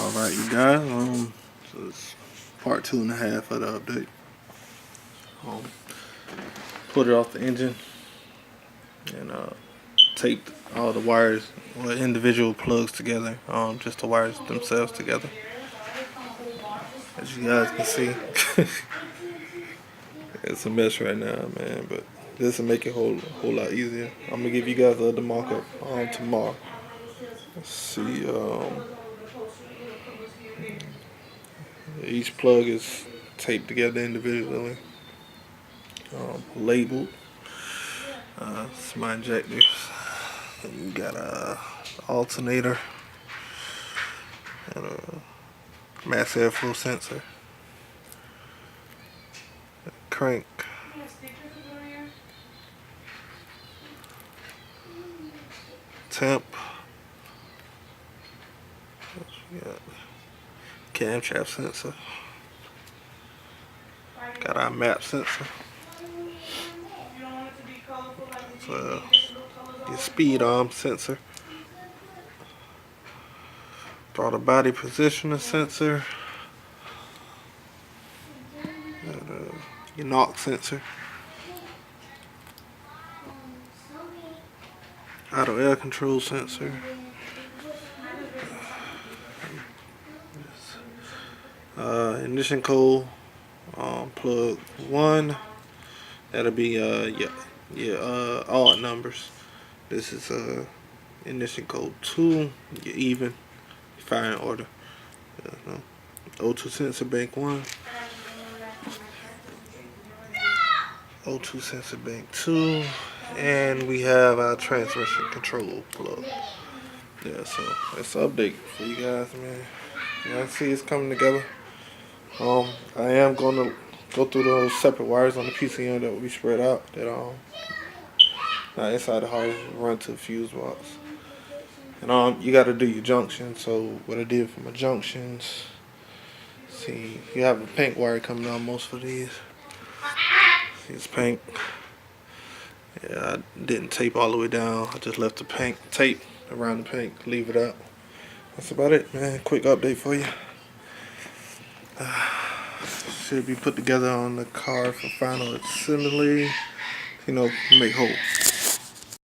Alright, you guys, so it's part 2.5 of the update. Put it off the engine and taped all the wires or individual plugs together, just the wires themselves together. As you guys can see, it's a mess right now, man, but this will make it a whole lot easier. I'm gonna give you guys the other mock-up tomorrow. Let's see, each plug is taped together individually, labeled. It's my injectors. And you got a alternator and a mass airflow sensor, crank, temp, cam shaft sensor, got our map sensor, your speed arm sensor, throttle body positioner sensor, and, your knock sensor, auto air control sensor, ignition code, plug 1, that'll be your odd numbers. This is ignition code 2, your even, fire in order. O2 sensor bank 1, O2 sensor bank 2, and we have our transmission control plug. Yeah, so that's an update for you guys, man. You guys see it's coming together. I am gonna go through those separate wires on the PCM that will be spread out, that not inside the hard run to the fuse box. And you gotta do your junctions. So what I did for my junctions, see, you have a pink wire coming down most for these. See, it's pink. Yeah, I didn't tape all the way down. I just left the pink tape around the pink, leave it out. That's about it, man. Quick update for you. Should be put together on the car for final assembly, make whole.